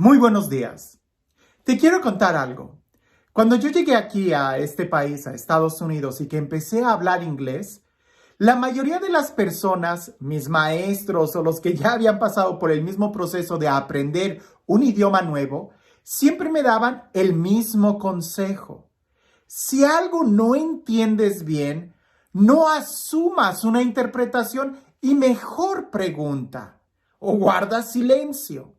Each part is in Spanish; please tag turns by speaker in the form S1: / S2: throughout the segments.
S1: Muy buenos días. Te quiero contar algo. Cuando yo llegué aquí a este país, a Estados Unidos, y que empecé a hablar inglés, la mayoría de las personas, mis maestros o los que ya habían pasado por el mismo proceso de aprender un idioma nuevo, siempre me daban el mismo consejo. Si algo no entiendes bien, no asumas una interpretación y mejor pregunta o guarda silencio.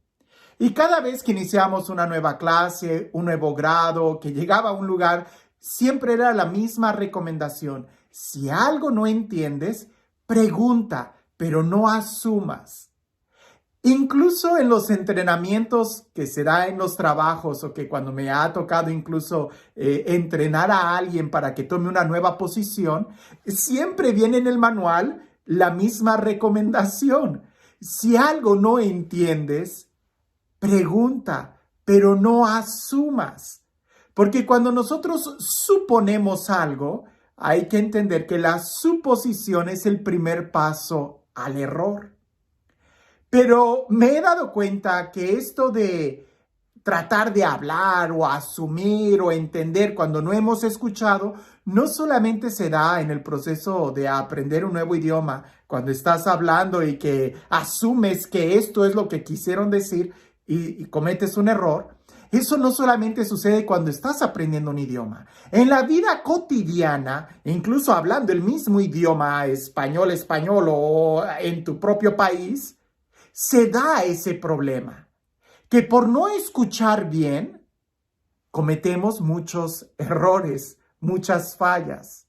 S1: Y cada vez que iniciamos una nueva clase, un nuevo grado, que llegaba a un lugar, siempre era la misma recomendación. Si algo no entiendes, pregunta, pero no asumas. Incluso en los entrenamientos que se da en los trabajos o que cuando me ha tocado incluso entrenar a alguien para que tome una nueva posición, siempre viene en el manual la misma recomendación. Si algo no entiendes, pregunta, pero no asumas. Porque cuando nosotros suponemos algo, hay que entender que la suposición es el primer paso al error. Pero me he dado cuenta que esto de tratar de hablar o asumir o entender cuando no hemos escuchado, no solamente se da en el proceso de aprender un nuevo idioma, cuando estás hablando y que asumes que esto es lo que quisieron decir y cometes un error. Eso no solamente sucede cuando estás aprendiendo un idioma. En la vida cotidiana, incluso hablando el mismo idioma, español o en tu propio país, se da ese problema, que por no escuchar bien, cometemos muchos errores, muchas fallas.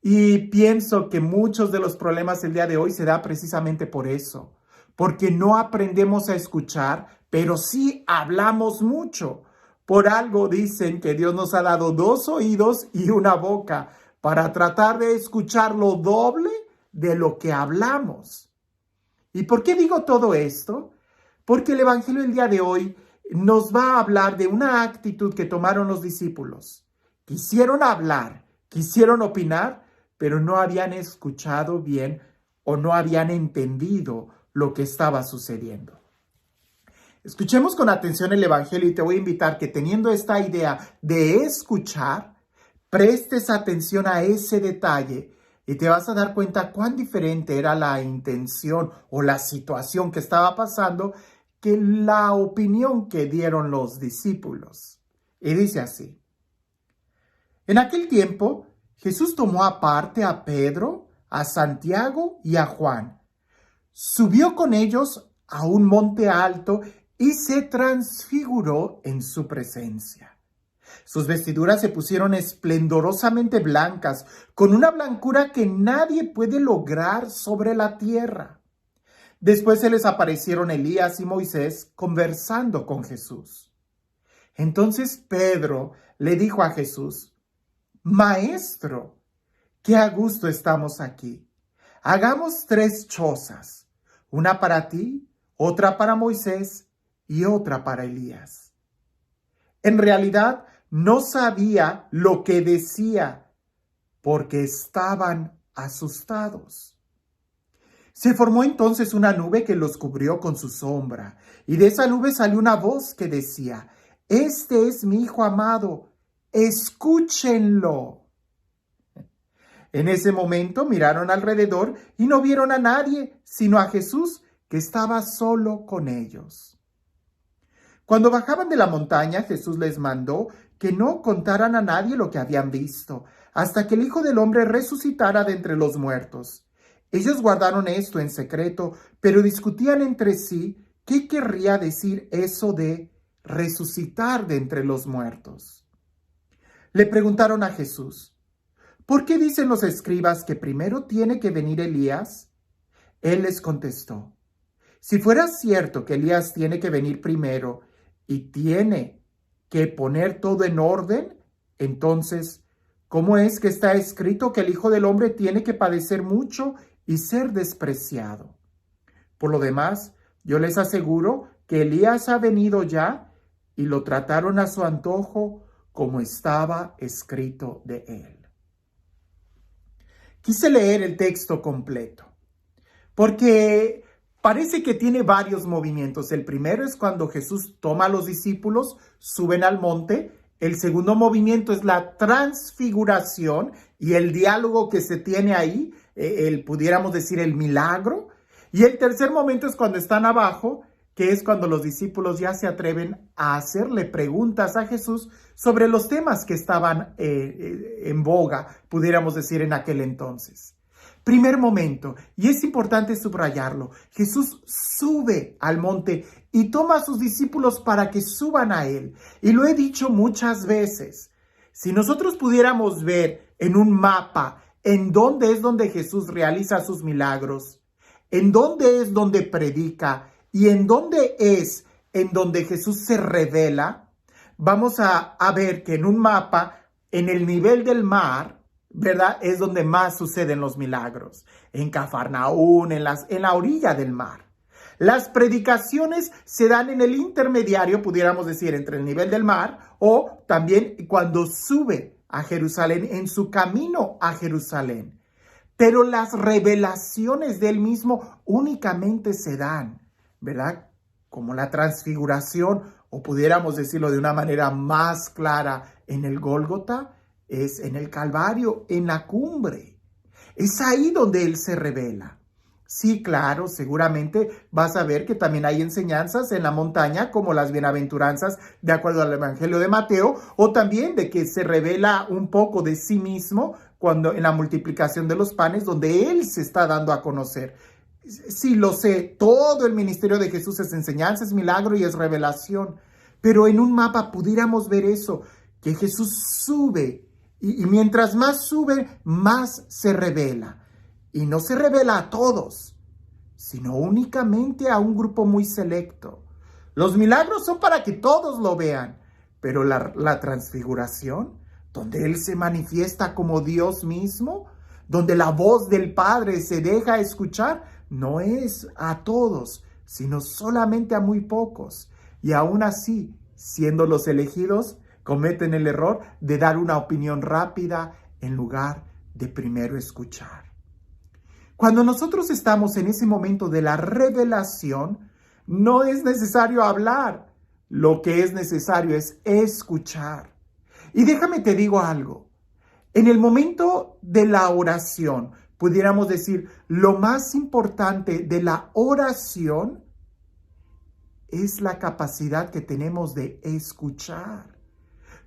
S1: Y pienso que muchos de los problemas del día de hoy se da precisamente por eso, porque no aprendemos a escuchar, pero sí hablamos mucho. Por algo dicen que Dios nos ha dado 2 oídos y una boca para tratar de escuchar lo doble de lo que hablamos. ¿Y por qué digo todo esto? Porque el Evangelio del día de hoy nos va a hablar de una actitud que tomaron los discípulos. Quisieron hablar, quisieron opinar, pero no habían escuchado bien o no habían entendido lo que estaba sucediendo. Escuchemos con atención el Evangelio y te voy a invitar que teniendo esta idea de escuchar, prestes atención a ese detalle y te vas a dar cuenta cuán diferente era la intención o la situación que estaba pasando que la opinión que dieron los discípulos. Y dice así: en aquel tiempo, Jesús tomó aparte a Pedro, a Santiago y a Juan. Subió con ellos a un monte alto y se transfiguró en su presencia. Sus vestiduras se pusieron esplendorosamente blancas, con una blancura que nadie puede lograr sobre la tierra. Después se les aparecieron Elías y Moisés conversando con Jesús. Entonces Pedro le dijo a Jesús: Maestro, qué a gusto estamos aquí. Hagamos 3 chozas, una para ti, otra para Moisés y otra para Elías. En realidad, no sabía lo que decía porque estaban asustados. Se formó entonces una nube que los cubrió con su sombra, y de esa nube salió una voz que decía: Este es mi Hijo amado, escúchenlo. En ese momento miraron alrededor y no vieron a nadie, sino a Jesús, que estaba solo con ellos. Cuando bajaban de la montaña, Jesús les mandó que no contaran a nadie lo que habían visto, hasta que el Hijo del Hombre resucitara de entre los muertos. Ellos guardaron esto en secreto, pero discutían entre sí qué querría decir eso de resucitar de entre los muertos. Le preguntaron a Jesús: ¿por qué dicen los escribas que primero tiene que venir Elías? Él les contestó: si fuera cierto que Elías tiene que venir primero y tiene que poner todo en orden, entonces, ¿cómo es que está escrito que el Hijo del Hombre tiene que padecer mucho y ser despreciado? Por lo demás, yo les aseguro que Elías ha venido ya y lo trataron a su antojo como estaba escrito de él. Quise leer el texto completo porque Parece que tiene varios movimientos. El primero es cuando Jesús toma a los discípulos, suben al monte. El segundo movimiento es la transfiguración y el diálogo que se tiene ahí, pudiéramos decir el milagro. Y el tercer momento es cuando están abajo, que es cuando los discípulos ya se atreven a hacerle preguntas a Jesús sobre los temas que estaban en boga, pudiéramos decir en aquel entonces. Primer momento, y es importante subrayarlo, Jesús sube al monte y toma a sus discípulos para que suban a él. Y lo he dicho muchas veces, si nosotros pudiéramos ver en un mapa en dónde es donde Jesús realiza sus milagros, en dónde es donde predica y en dónde es en donde Jesús se revela, vamos a ver que en un mapa, en el nivel del mar, ¿verdad? Es donde más suceden los milagros. En Cafarnaún, en la orilla del mar. Las predicaciones se dan en el intermediario, pudiéramos decir, entre el nivel del mar o también cuando sube a Jerusalén, en su camino a Jerusalén. Pero las revelaciones del mismo únicamente se dan, ¿verdad? Como la transfiguración, o pudiéramos decirlo de una manera más clara, en el Gólgota, es en el Calvario, en la cumbre. Es ahí donde Él se revela. Sí, claro, seguramente vas a ver que también hay enseñanzas en la montaña, como las bienaventuranzas de acuerdo al Evangelio de Mateo, o también de que se revela un poco de sí mismo cuando en la multiplicación de los panes, donde Él se está dando a conocer. Sí, lo sé, todo el ministerio de Jesús es enseñanza, es milagro y es revelación. Pero en un mapa pudiéramos ver eso, que Jesús sube. Y mientras más sube, más se revela. Y no se revela a todos, sino únicamente a un grupo muy selecto. Los milagros son para que todos lo vean, pero la transfiguración, donde Él se manifiesta como Dios mismo, donde la voz del Padre se deja escuchar, no es a todos, sino solamente a muy pocos. Y aún así, siendo los elegidos, cometen el error de dar una opinión rápida en lugar de primero escuchar. Cuando nosotros estamos en ese momento de la revelación, no es necesario hablar. Lo que es necesario es escuchar. Y déjame te digo algo. En el momento de la oración, pudiéramos decir, lo más importante de la oración es la capacidad que tenemos de escuchar.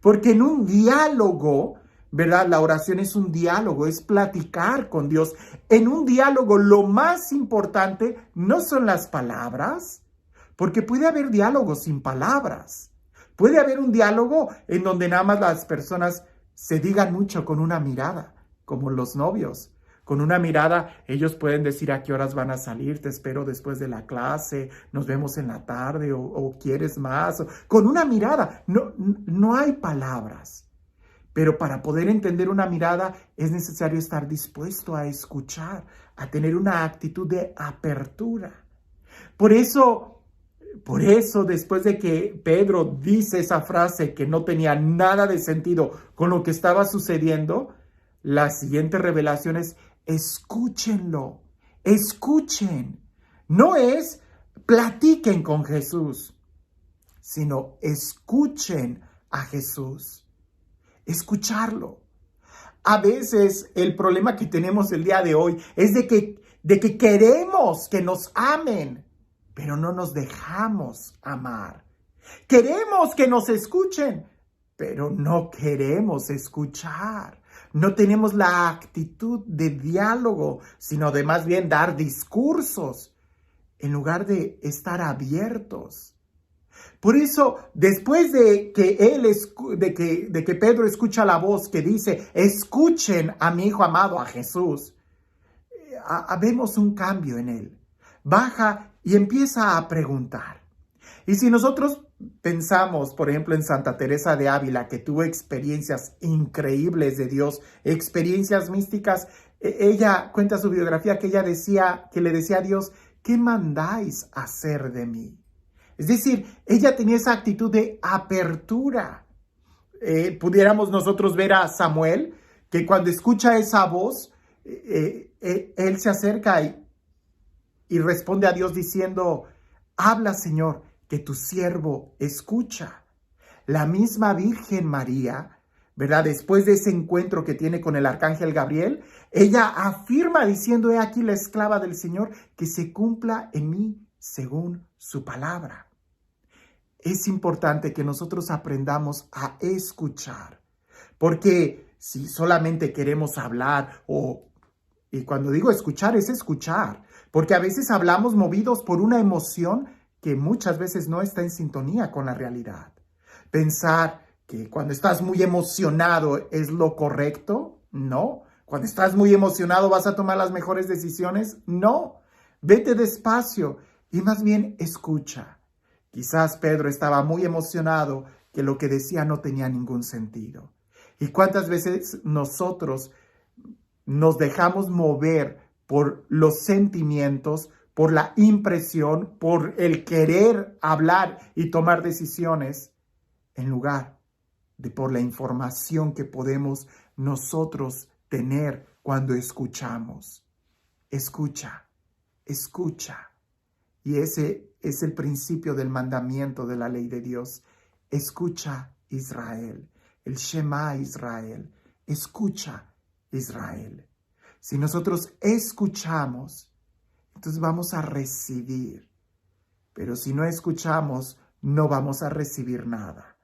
S1: Porque en un diálogo, ¿verdad? La oración es un diálogo, es platicar con Dios. En un diálogo lo más importante no son las palabras, porque puede haber diálogos sin palabras. Puede haber un diálogo en donde nada más las personas se digan mucho con una mirada, como los novios. Con una mirada ellos pueden decir a qué horas van a salir, te espero después de la clase, nos vemos en la tarde o quieres más. Con una mirada, no hay palabras. Pero para poder entender una mirada es necesario estar dispuesto a escuchar, a tener una actitud de apertura. Por eso, después de que Pedro dice esa frase que no tenía nada de sentido con lo que estaba sucediendo, la siguiente revelación es: escúchenlo, escuchen. No es platiquen con Jesús, sino escuchen a Jesús. Escucharlo. A veces el problema que tenemos el día de hoy es de que queremos que nos amen, pero no nos dejamos amar. Queremos que nos escuchen, pero no queremos escuchar. No tenemos la actitud de diálogo, sino de más bien dar discursos en lugar de estar abiertos. Por eso, después de que Pedro escucha la voz que dice, escuchen a mi Hijo amado, a Jesús, vemos un cambio en él. Baja y empieza a preguntar. Y si nosotros pensamos, por ejemplo, en Santa Teresa de Ávila, que tuvo experiencias increíbles de Dios, experiencias místicas, ella cuenta su biografía que le decía a Dios, ¿qué mandáis hacer de mí? Es decir, ella tenía esa actitud de apertura. Pudiéramos nosotros ver a Samuel, que cuando escucha esa voz, él se acerca y responde a Dios diciendo, habla, Señor, que tu siervo escucha. La misma Virgen María, ¿verdad? Después de ese encuentro que tiene con el arcángel Gabriel, ella afirma diciendo, he aquí la esclava del Señor, que se cumpla en mí según su palabra. Es importante que nosotros aprendamos a escuchar, porque si solamente queremos hablar y cuando digo escuchar, es escuchar, porque a veces hablamos movidos por una emoción que muchas veces no está en sintonía con la realidad. Pensar que cuando estás muy emocionado es lo correcto, no. Cuando estás muy emocionado vas a tomar las mejores decisiones, no. Vete despacio y más bien escucha. Quizás Pedro estaba muy emocionado que lo que decía no tenía ningún sentido. ¿Y cuántas veces nosotros nos dejamos mover por los sentimientos, por la impresión, por el querer hablar y tomar decisiones, en lugar de por la información que podemos nosotros tener cuando escuchamos? Escucha, escucha. Y ese es el principio del mandamiento de la ley de Dios. Escucha, Israel. El Shema Israel. Escucha, Israel. Si nosotros escuchamos, entonces vamos a recibir. Pero si no escuchamos, no vamos a recibir nada.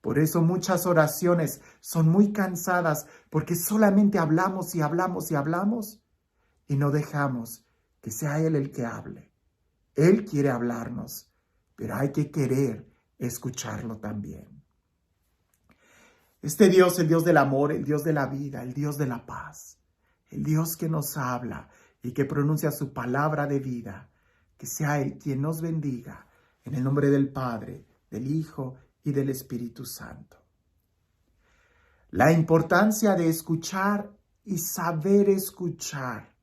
S1: Por eso muchas oraciones son muy cansadas, porque solamente hablamos y hablamos y hablamos y no dejamos que sea Él el que hable. Él quiere hablarnos, pero hay que querer escucharlo también. Este Dios, el Dios del amor, el Dios de la vida, el Dios de la paz, el Dios que nos habla y que pronuncia su palabra de vida, que sea Él quien nos bendiga, en el nombre del Padre, del Hijo y del Espíritu Santo. La importancia de escuchar y saber escuchar,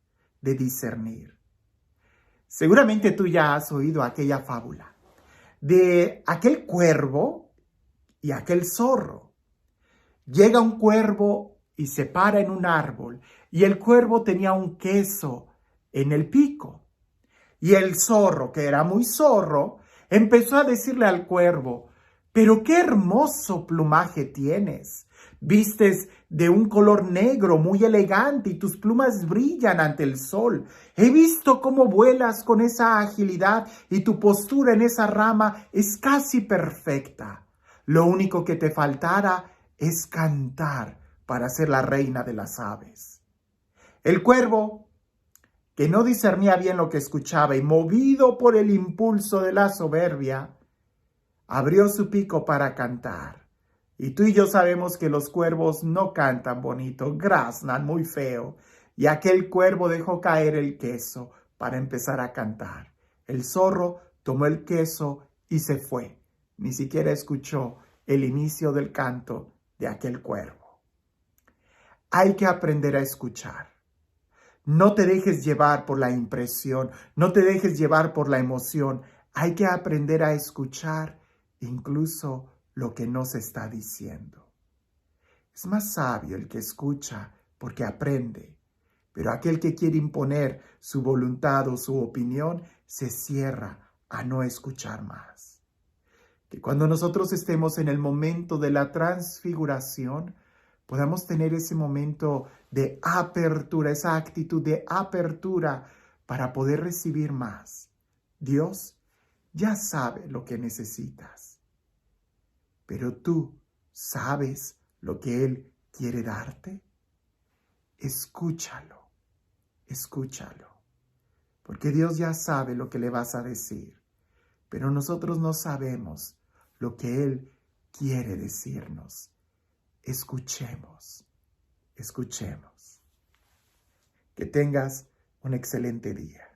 S1: de discernir. Seguramente tú ya has oído aquella fábula de aquel cuervo y aquel zorro. Llega un cuervo y se para en un árbol, y el cuervo tenía un queso en el pico. Y el zorro, que era muy zorro, empezó a decirle al cuervo, pero qué hermoso plumaje tienes. Vistes de un color negro muy elegante y tus plumas brillan ante el sol. He visto cómo vuelas con esa agilidad y tu postura en esa rama es casi perfecta. Lo único que te faltara es cantar para ser la reina de las aves. El cuervo, que no discernía bien lo que escuchaba y movido por el impulso de la soberbia, abrió su pico para cantar. Y tú y yo sabemos que los cuervos no cantan bonito, graznan muy feo. Y aquel cuervo dejó caer el queso para empezar a cantar. El zorro tomó el queso y se fue. Ni siquiera escuchó el inicio del canto de aquel cuervo. Hay que aprender a escuchar. No te dejes llevar por la impresión, no te dejes llevar por la emoción. Hay que aprender a escuchar incluso lo que no se está diciendo. Es más sabio el que escucha porque aprende, pero aquel que quiere imponer su voluntad o su opinión se cierra a no escuchar más. Que cuando nosotros estemos en el momento de la transfiguración, podamos tener ese momento de apertura, esa actitud de apertura para poder recibir más. Dios ya sabe lo que necesitas, pero tú sabes lo que Él quiere darte. Escúchalo, escúchalo, porque Dios ya sabe lo que le vas a decir, pero nosotros no sabemos lo que Él quiere decirnos. Escuchemos, escuchemos. Que tengas un excelente día.